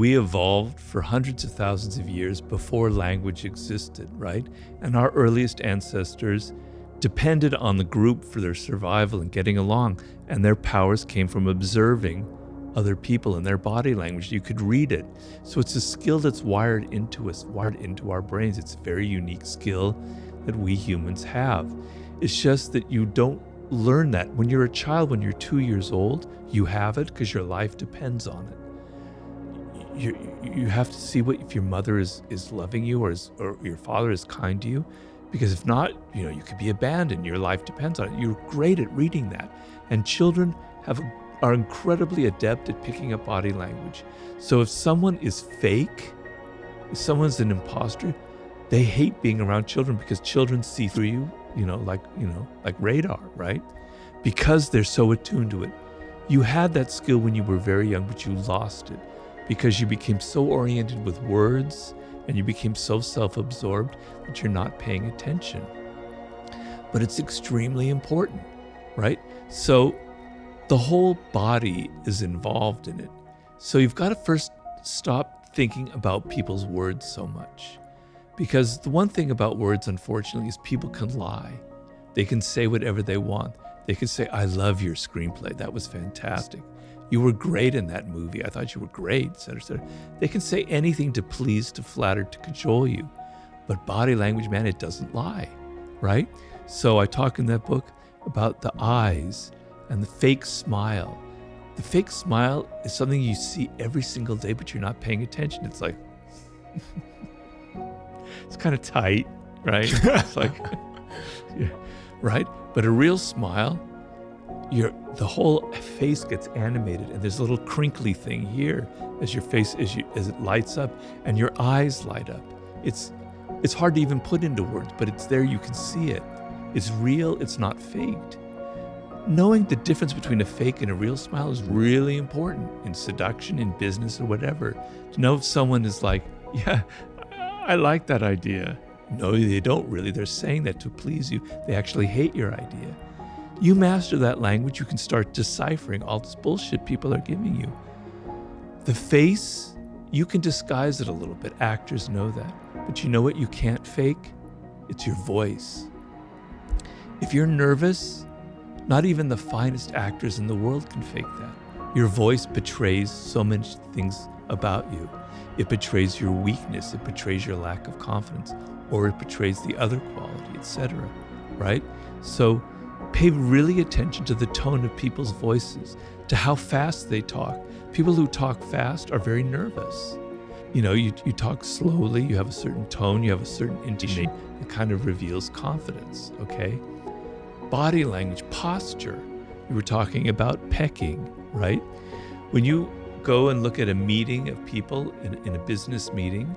We evolved for hundreds of thousands of years before language existed, right? And our earliest ancestors depended on the group for their survival and getting along, and their powers came from observing other people and their body language. You could read it. So it's a skill that's wired into us, wired into our brains. It's a very unique skill that we humans have. It's just that you don't learn that. When you're a child, when you're 2 years old, you have it because your life depends on it. You have to see what if your mother is loving you or your father is kind to you, because if not, you could be abandoned. Your life depends on it. You're great at reading that, and children are incredibly adept at picking up body language. So if someone is fake, if someone's an imposter, they hate being around children because children see through you, like radar, right? Because they're so attuned to it. You had that skill when you were very young, but you lost it because you became so oriented with words and you became so self-absorbed that you're not paying attention. But it's extremely important, right? So the whole body is involved in it. So you've got to first stop thinking about people's words so much. Because the one thing about words, unfortunately, is people can lie. They can say whatever they want. They could say, I love your screenplay. That was fantastic. You were great in that movie. I thought you were great, et cetera, et cetera. They can say anything to please, to flatter, to cajole you. But body language, man, it doesn't lie, right? So I talk in that book about the eyes and the fake smile. The fake smile is something you see every single day, but you're not paying attention. It's like, it's kind of tight, right? It's like, yeah, right? But a real smile, the whole face gets animated, and there's a little crinkly thing here as your face, as it lights up, and your eyes light up. It's hard to even put into words, but it's there. You can see it. It's real. It's not faked. Knowing the difference between a fake and a real smile is really important in seduction, in business, or whatever. To know if someone is like, yeah, I like that idea. No, they don't really. They're saying that to please you. They actually hate your idea. You master that language, you can start deciphering all this bullshit people are giving you. The face, you can disguise it a little bit. Actors know that. But you know what you can't fake? It's your voice. If you're nervous, not even the finest actors in the world can fake that. Your voice betrays so many things about you. It betrays your weakness, it betrays your lack of confidence, or it betrays the other quality, etc., right? So pay really attention to the tone of people's voices, to how fast they talk. People who talk fast are very nervous. You talk slowly, you have a certain tone, you have a certain intonation that kind of reveals confidence, okay? Body language, posture. We were talking about pecking, right? When you go and look at a meeting of people in a business meeting,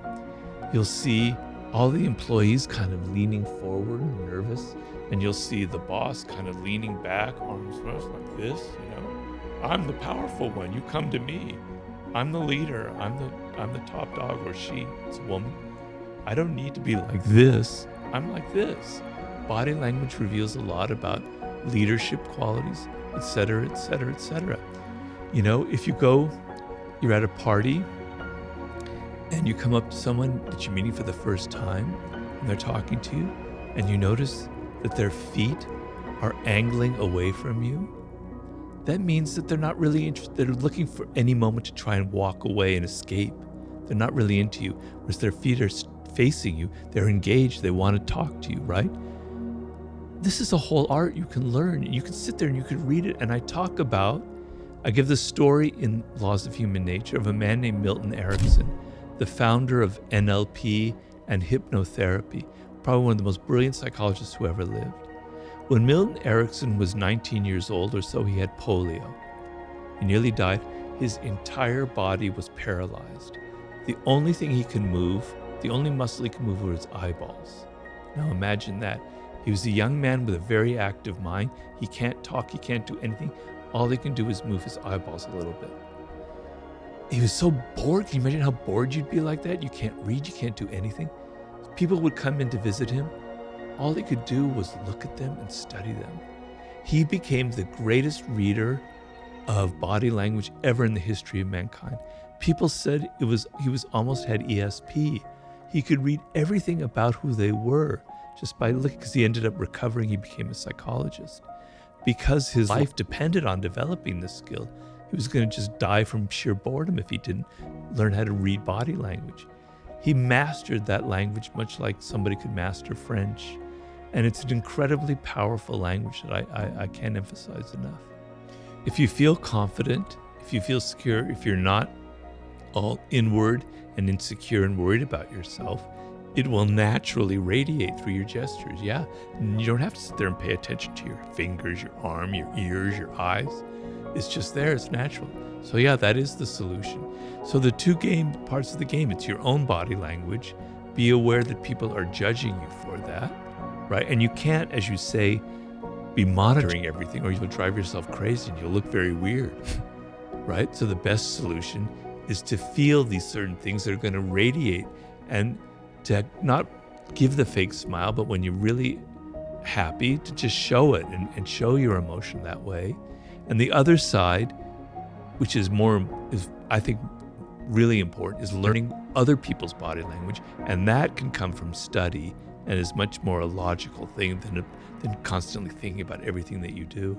you'll see all the employees kind of leaning forward, nervous, and you'll see the boss kind of leaning back, arms crossed like this, I'm the powerful one, you come to me. I'm the leader, I'm the top dog, or she, it's a woman. I don't need to be like this, I'm like this. Body language reveals a lot about leadership qualities, etc., etc., etc. If you're at a party and you come up to someone that you're meeting for the first time and they're talking to you and you notice that their feet are angling away from you, that means that they're not really interested. They're looking for any moment to try and walk away and escape. They're not really into you. Whereas their feet are facing you, they're engaged, they want to talk to you, right? This is a whole art you can learn. You can sit there and you can read it. And I give the story in Laws of Human Nature of a man named Milton Erickson, the founder of NLP and hypnotherapy, probably one of the most brilliant psychologists who ever lived. When Milton Erickson was 19 years old or so, he had polio. He nearly died. His entire body was paralyzed. The only thing he could move, the only muscle he could move were his eyeballs. Now imagine that. He was a young man with a very active mind. He can't talk, he can't do anything. All he can do is move his eyeballs a little bit. He was so bored. Can you imagine how bored you'd be like that? You can't read, you can't do anything. People would come in to visit him. All he could do was look at them and study them. He became the greatest reader of body language ever in the history of mankind. People said he was almost had ESP. He could read everything about who they were just by looking, because he ended up recovering. He became a psychologist. Because his life depended on developing this skill, he was going to just die from sheer boredom if he didn't learn how to read body language. He mastered that language much like somebody could master French. And it's an incredibly powerful language that I can't emphasize enough. If you feel confident, if you feel secure, if you're not all inward and insecure and worried about yourself, it will naturally radiate through your gestures. Yeah, you don't have to sit there and pay attention to your fingers, your arm, your ears, your eyes. It's just there, it's natural. So yeah, that is the solution. So the two parts of the game, it's your own body language. Be aware that people are judging you for that, right? And you can't, as you say, be monitoring everything or you'll drive yourself crazy and you'll look very weird, right? So the best solution is to feel these certain things that are going to radiate and to not give the fake smile, but when you're really happy, to just show it and show your emotion that way. And the other side, which is I think really important, is learning other people's body language. And that can come from study and is much more a logical thing than constantly thinking about everything that you do.